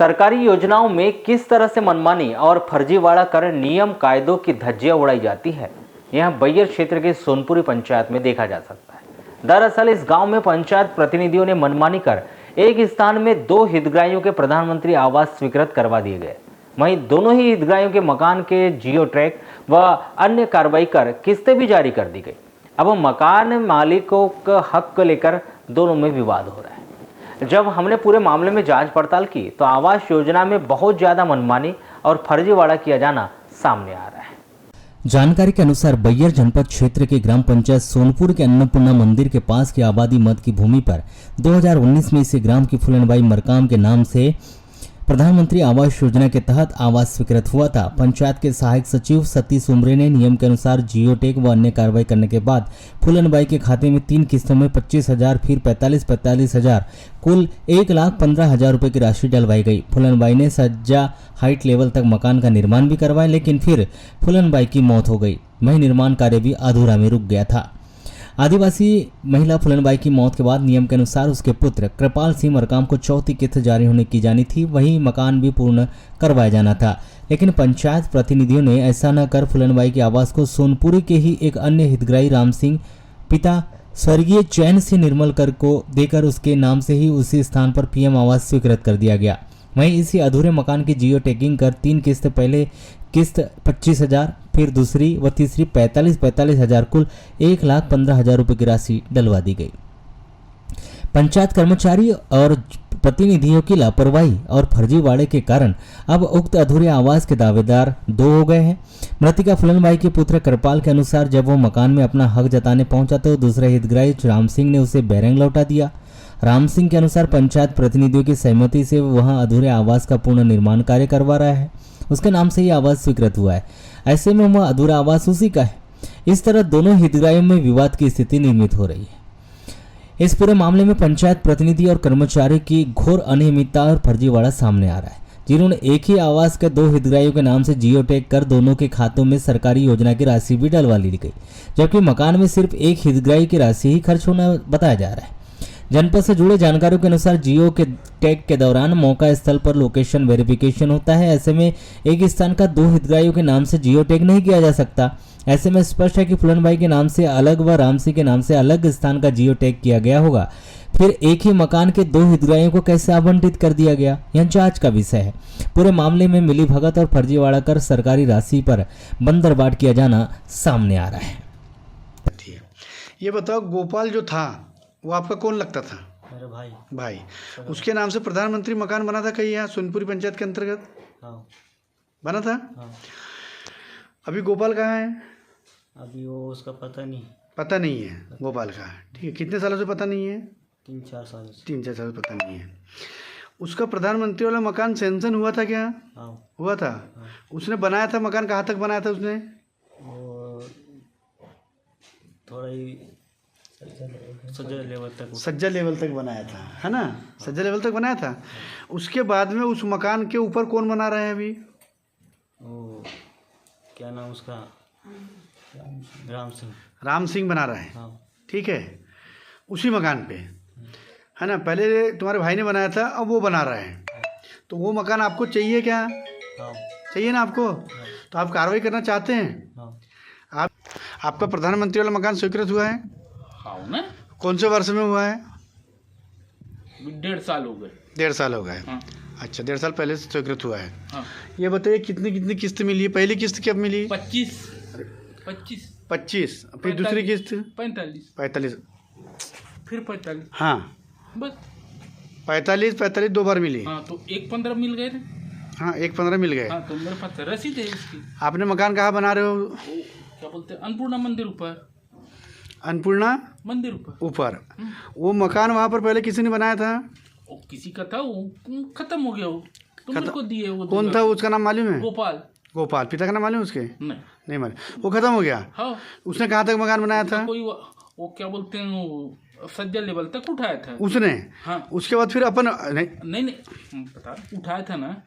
सरकारी योजनाओं में किस तरह से मनमानी और फर्जीवाड़ा कर नियम कायदों की धज्जियां उड़ाई जाती है, यह बैयर क्षेत्र के सोनपुरी पंचायत में देखा जा सकता है। दरअसल इस गांव में पंचायत प्रतिनिधियों ने मनमानी कर एक स्थान में 2 हितग्राहियों के प्रधानमंत्री आवास स्वीकृत करवा दिए गए। वहीं दोनों ही हितग्राहियों के मकान के जियो टैग व अन्य कार्रवाई कर किस्तें भी जारी कर दी गई। अब मकान मालिकों का हक को लेकर दोनों में विवाद हो रहा है। जब हमने पूरे मामले में जांच पड़ताल की तो आवास योजना में बहुत ज्यादा मनमानी और फर्जीवाड़ा किया जाना सामने आ रहा है। जानकारी के अनुसार बैयर जनपद क्षेत्र के ग्राम पंचायत सोनपुर के अन्नपूर्णा मंदिर के पास की आबादी मद की भूमि पर 2019 में इसे ग्राम की फूलनबाई मरकाम के नाम से प्रधानमंत्री आवास योजना के तहत आवास स्वीकृत हुआ था। पंचायत के सहायक सचिव सतीश उमरे ने नियम के अनुसार जियो टैग व अन्य कार्रवाई करने के बाद फूलनबाई के खाते में 3 किस्तों में 25,000 फिर 45,000 कुल 1,15,000 रुपए की राशि डलवाई गई। फूलनबाई ने सज्जा हाइट लेवल तक मकान का निर्माण भी करवाया, लेकिन फिर फूलनबाई की मौत हो गई। वहीं निर्माण कार्य भी अधूरा में रुक गया था। आदिवासी महिला फूलनबाई की मौत के बाद नियम के अनुसार उसके पुत्र कृपाल सिंह मरकाम को चौथी किस्त जारी होने की जानी थी। वहीं मकान भी पूर्ण करवाया जाना था, लेकिन पंचायत प्रतिनिधियों ने ऐसा न कर फूलनबाई के आवास को सोनपुरी के ही एक अन्य हितग्राही राम सिंह पिता स्वर्गीय चैन सिंह निर्मल कर को देकर उसके नाम से ही उसी स्थान पर पीएम आवास स्वीकृत कर दिया गया। वहीं इसी अधूरे मकान की जियो टैगिंग कर 3 किस्त, पहले किस्त 25,000 फिर दूसरी व तीसरी 45,000 कुल 1,15,000 रुपए की राशि डलवा दी गई। पंचायत कर्मचारी और प्रतिनिधियों की लापरवाही और फर्जीवाड़े के कारण अब उक्त अधूरे आवास के दावेदार 2 हो गए हैं। मृतिका फूलनबाई के पुत्र कृपाल के अनुसार जब वो मकान में अपना हक जताने पहुंचा तो दूसरे हितग्राही राम सिंह ने उसे बैरंग लौटा दिया। राम सिंह के अनुसार पंचायत प्रतिनिधियों की सहमति से वहां अधूरे आवास का पूर्ण निर्माण कार्य करवा रहा है। उसके नाम से ही आवास स्वीकृत हुआ है, ऐसे में वह अधूरा आवास उसी का है। इस तरह दोनों हितग्राहियों में विवाद की स्थिति निर्मित हो रही है। इस पूरे मामले में पंचायत प्रतिनिधि और कर्मचारी की घोर अनियमितता और फर्जीवाड़ा सामने आ रहा है, जिन्होंने एक ही आवास के 2 हितग्राहियों के नाम से जियो टैग कर दोनों के खातों में सरकारी योजना की राशि भी डलवा ली गई, जबकि मकान में सिर्फ एक हितग्राही की राशि ही खर्च होना बताया जा रहा है। जनपद से जुड़े जानकारियों के अनुसार जियो के टैग के दौरान मौका स्थल पर लोकेशन वेरिफिकेशन होता है। ऐसे में एक स्थान का 2 हितग्राहियों के नाम से जियो टैग नहीं किया जा सकता। ऐसे में स्पष्ट है कि फूलनबाई के नाम से अलग व राम सिंह के नाम से अलग स्थान का जियो टैग किया गया होगा। फिर एक ही मकान के 2 हितग्राहियों को कैसे आवंटित कर दिया गया, यह जांच का विषय है। पूरे मामले में मिलीभगत और फर्जीवाड़ा कर सरकारी राशि पर बंदरबाट किया जाना सामने आ रहा है। ये बताओ, गोपाल जो था वो आपका कौन लगता था? मेरे भाई। उसके नाम से प्रधानमंत्री मकान बना था कहीं यहाँ सोनपुरी पंचायत के अंतर्गत? हाँ। बना था? हाँ। अभी गोपाल कहाँ है? अभी वो उसका पता नहीं है गोपाल का। ठीक है, कितने सालों से पता नहीं है? 3-4 साल से। 3-4 साल से पता नहीं है। उसका प्रधानमंत्री वाला मकान सैंक्शन हुआ था क्या? हाँ। हुआ था। हाँ। उसने बनाया था मकान, कहाँ तक बनाया था उसने? वो थोड़ा ही सज्जा लेवल तक बनाया था, है ना? सज्जा लेवल तक बनाया था। उसके बाद में उस मकान के ऊपर कौन बना रहा है अभी? वो क्या नाम उसका? राम सिंह बना रहा है। हाँ। ठीक है, उसी मकान पे, है ना? पहले तुम्हारे भाई ने बनाया था, अब वो बना रहा है। तो वो मकान आपको चाहिए क्या? हाँ। चाहिए ना आपको? हाँ। तो आप कार्रवाई करना चाहते हैं? हाँ। आपका प्रधानमंत्री वाला मकान स्वीकृत हुआ है? हाँ ना। कौन से वर्ष में हुआ है? 1.5 साल हो गए। 1.5 साल हो गए। हाँ। अच्छा, 1.5 साल पहले से स्वीकृत हुआ है। हाँ। ये बताइए कितनी किस्त मिली है? पहली किस्त कब मिली? 25 फिर दूसरी किस्त 45 फिर 45। हाँ, बस 45 2 बार मिली। हाँ, तो 1.15 मिल गए ना। हाँ, 1.15 मिल गए। हाँ, तो मेरे पास रसीद है इसकी। आपने मकान कहाँ बना रहे हो? क्या बोलते हैं, अन्नपूर्णा मंदिर ऊपर। अन्नपूर्णा मंदिर ऊपर। वो मकान वहाँ पर पहले किसी ने बनाया था? वो किसी का था, वो खत्म हो गया। वो तो मेरे को दिए। वो कौन था? उसका नाम मालूम है? गोपाल। पिता का नाम मालूम है उसके? नहीं मालूम। वो खत्म हो गया। हाँ। उसने कहाँ तक मकान बनाया था? कोई वो क्या बोलते हैं, वो सज्जा लेवल तक उठाया था उसने। हाँ। उसके बाद फिर अपन नहीं पता, उठाया था ना।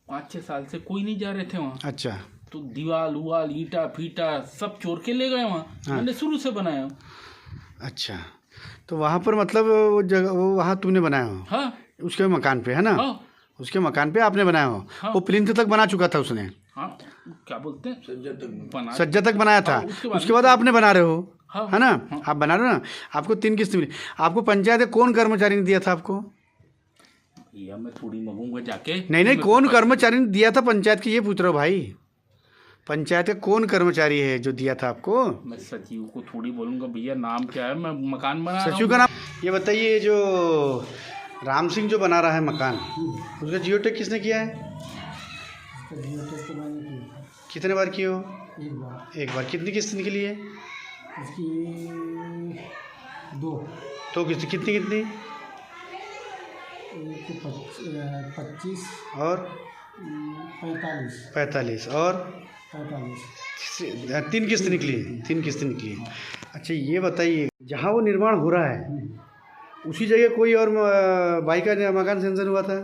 5-6 साल से कोई नहीं जा रहे थे वहाँ। अच्छा। तो दीवाल उवाल ईटा फीटा सब चोर के ले गए वहाँ। हाँ। मैंने शुरू से बनाया। अच्छा, तो वहाँ पर मतलब वो जगह वो वहाँ तुमने बनाया हो? हाँ। उसके मकान पे, है ना? हाँ। उसके मकान पे आपने बनाया हो। हाँ। वो प्लिंथ तक बना चुका था उसने, हाँ क्या बोलते हैं सज्जा तक बनाया था। उसके उसके बाद आपने बना रहे हो, हाँ, है ना? आप बना रहे हो ना। आपको 3 किस्त मिली। आपको पंचायत ने कौन कर्मचारी ने दिया था आपको? भैया मैं थोड़ी मंगूंगा जाके। नहीं, कौन कर्मचारी ने दिया था पंचायत की, ये पूछ रहा हूँ भाई। पंचायत का कौन कर्मचारी है जो दिया था आपको? मैं सचिव को थोड़ी बोलूंगा भैया नाम क्या है, मैं मकान बना रहा सचिव हूँ। का नाम ये बताइए। जो राम सिंह जो बना रहा है मकान, उसका जियो टैग किसने किया है? कितने बार किए हो? एक बार। कितनी किस्त निकली है? दो किस्त। कितनी 25 और 45 और 3 किस्त निकली है। 3 किस्त निकली है। अच्छा ये बताइए, जहाँ वो निर्माण हो रहा है उसी जगह कोई और बाई का मकान सेंसन हुआ था?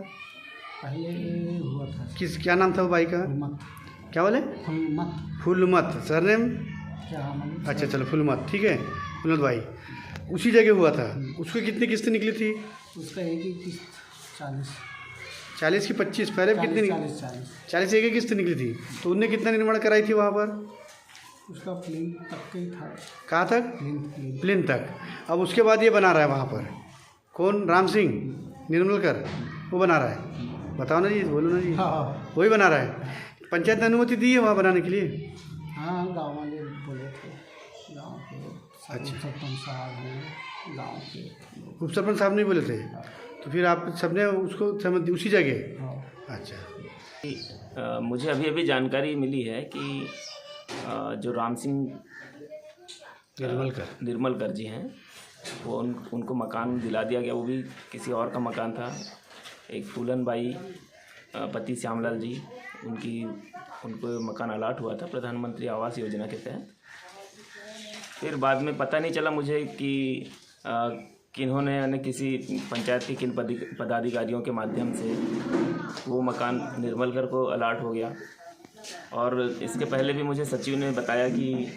पहले हुआ था। क्या नाम था वो बाई का? क्या बोले? फुलमत। सरनेम? अच्छा चलो फुलमत, ठीक है। फुलमत भाई उसी जगह हुआ था। उसको कितनी किस्त निकली थी? उसका एक ही किस्त 40 की 25। पहले कितनी निकली? 40 एक ही किस्त निकली थी। तो उनने कितना निर्माण कराई थी वहाँ पर? उसका प्लिंथ तक का ही था। कहाँ तक? प्लिंथ तक। अब उसके बाद ये बना रहा है वहाँ पर कौन? राम सिंह निर्मलकर, वो बना रहा है। बताओ ना जी, बोलो ना जी। हाँ वही बना रहा है। पंचायत ने अनुमति दी है वहाँ बनाने के लिए? हाँ, गाँव वाले बोले थे, गाँव के अच्छा। सरपंच साहब हैं, गाँव के उप सरपंच साहब नहीं बोले थे? तो फिर आप सबने उसको सहमति उसी जगह? हाँ। अच्छा। मुझे अभी अभी जानकारी मिली है कि जो राम सिंह निर्मलकर जी हैं, वो उनको मकान दिला दिया गया। वो भी किसी और का मकान था। एक फूलन बाई पति श्यामलाल जी, उनको मकान अलाट हुआ था प्रधानमंत्री आवास योजना के तहत। फिर बाद में पता नहीं चला मुझे कि किन्होंने यानी किसी पंचायत के किन पदाधिकारियों के माध्यम से वो मकान निर्मलकर को अलाट हो गया। और इसके पहले भी मुझे सचिव ने बताया कि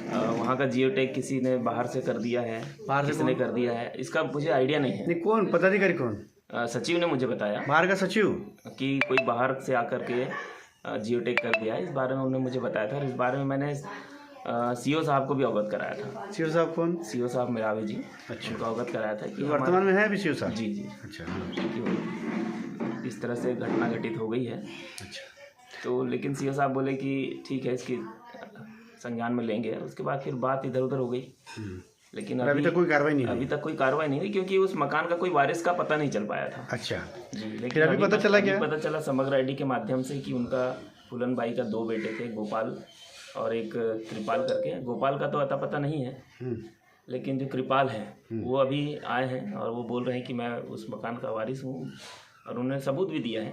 वहाँ का जियो टैग किसी ने बाहर से कर दिया है। बाहर से किसने कर दिया है इसका मुझे आइडिया नहीं है। नहीं, कौन पदाधिकारी? कौन? सचिव ने मुझे बताया बाहर का सचिव कि कोई बाहर से आकर के जियो टैग कर दिया है। इस बारे में उन्होंने मुझे बताया था और इस बारे में मैंने सीओ साहब को भी अवगत कराया था। सीओ साहब कौन? सीओ साहब मेरावी जी। अच्छा। उनको अवगत कराया था कि वर्तमान में है अभी सीओ साहब? जी। अच्छा। कि इस तरह से घटना घटित हो गई है। अच्छा। तो लेकिन सीओ साहब बोले कि ठीक है, इसकी संज्ञान में लेंगे। उसके बाद फिर बात इधर उधर हो गई। लेकिन अभी तक कोई कार्रवाई नहीं हुई? अभी तक कोई कार्रवाई नहीं हुई क्योंकि उस मकान का कोई वारिस का पता नहीं चल पाया था। अच्छा जी। फिर लेकिन अभी पता चला क्या? पता चला समग्र आईडी के माध्यम से कि उनका फूलन बाई का 2 बेटे थे, गोपाल और एक कृपाल करके। गोपाल का तो अता पता नहीं है, लेकिन जो कृपाल हैं वो अभी आए हैं और वो बोल रहे हैं कि मैं उस मकान का वारिस हूँ और उन्होंने सबूत भी दिया है।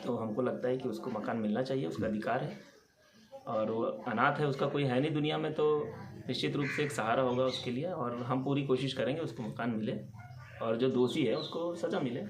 तो हमको लगता है कि उसको मकान मिलना चाहिए, उसका अधिकार है। और वो अनाथ है, उसका कोई है नहीं दुनिया में, तो निश्चित रूप से एक सहारा होगा उसके लिए। और हम पूरी कोशिश करेंगे उसको मकान मिले और जो दोषी है उसको सज़ा मिले।